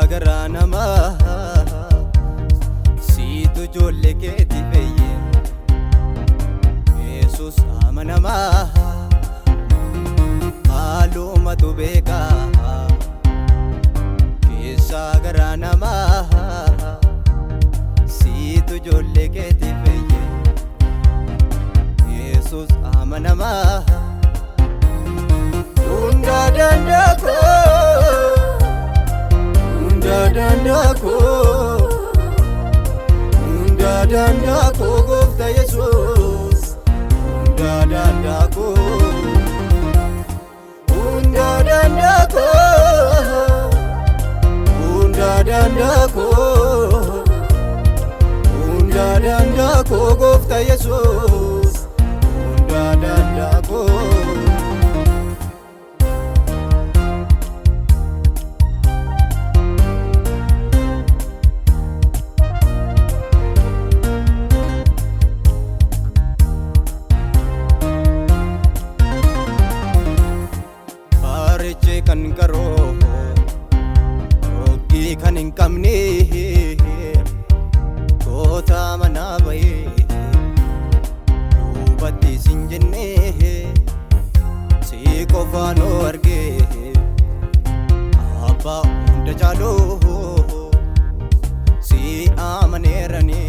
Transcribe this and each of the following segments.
garaa namaa siitu ijoollee keetii feeyye Yesuus amanamaa maalumatu beekaa keessaa garaa namaa siitu ijoollee keetii feeyye Yesuus amanamaa hunda danda'u Dandako Gofta Yesus Dandako Dandako Gofta Yesus Dandako kan karo rogi kan hin qabne koota manaa bahe duubatti sin jenne si qofaanoo arge abbaa hunda caaloo si amaneerani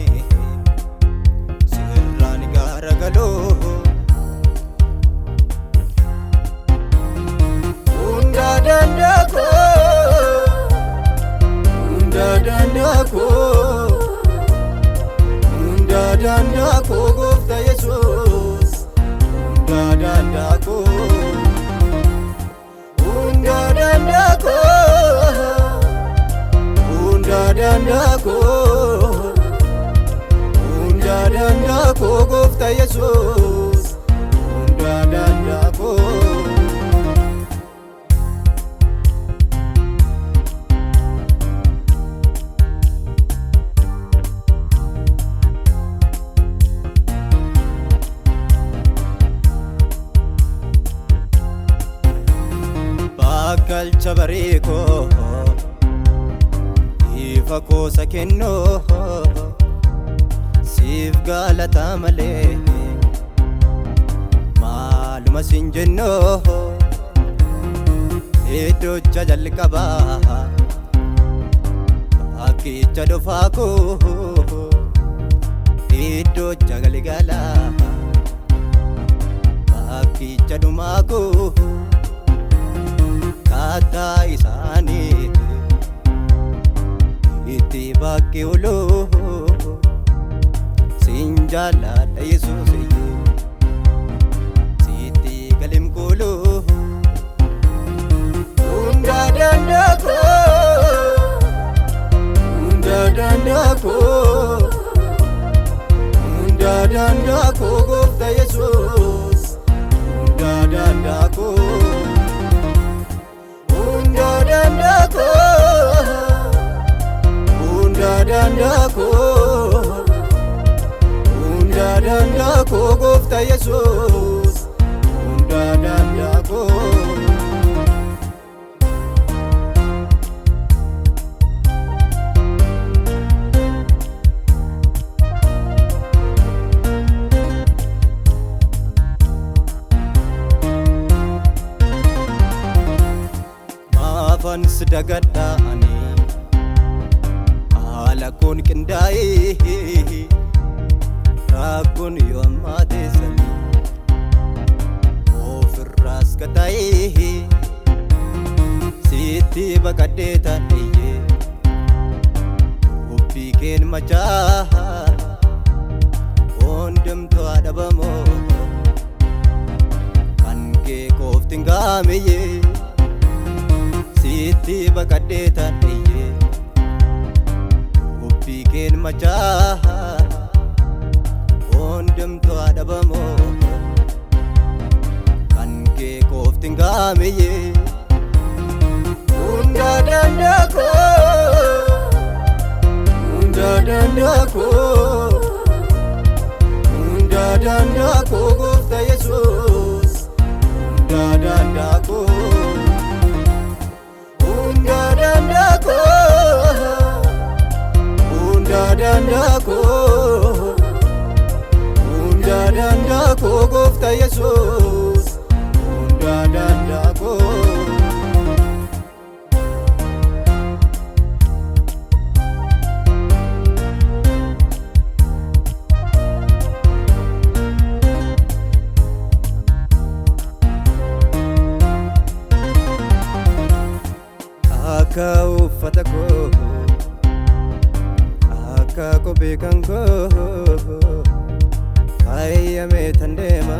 sirraan gaaragaloo Dandako Gofta Yesus Dandako Dandako Gofta Yesus Dandako galcha bareeko ifa koosa kenno siif galata malee maaluma sin jenno iddoocha jalqabaa bakkicha dhufaako iddoocha galgalaa bakkicha dhumaako kata isani iti bakki ulu sinjala da Yesus siti kalim kulu unda dandako Gofta Yesus dandako Dandako Gofta Yesus Dandako Maafan sedagadaani ala kun kindai rakun yo amate sani ofirras katai siti bakadeta iye upiken macha ondem to adabamo kanke koftingamiye siti bakadeta iye upiken macha ondem to adabamo kanke koftingamiye unda dandako Dandako Gofta Yesus Dandako Dandako danda'a koo gooftaa Yesuus, hundaa danda'a koo. Akka uffata koo, akka kophee kan koo faayamee tan deema,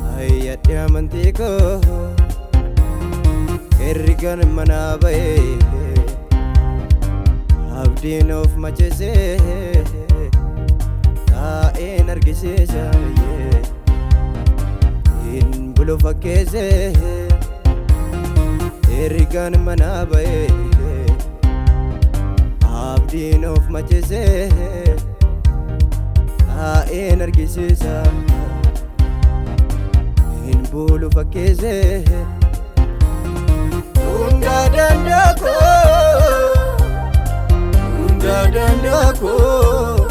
faayadhee amantii koo herregaan manaa ba'ee abdiin of macheessee taa'een argisiisa hin bulu fakkeessee herregaan manaa ba'ee abdiin of macheessee taa'een argisiisa hin bulu fakkeessee. Hundaa danda'a koo, hundaa danda'a koo,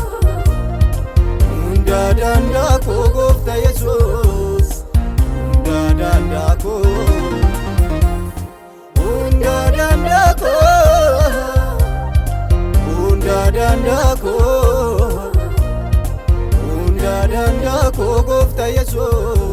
hundaa danda'a koo gooftaa Yesuus, hundaa danda'a koo. Hundaa danda'a koo, hundaa danda'a koo, hundaa danda'a koo gooftaa Yesuus.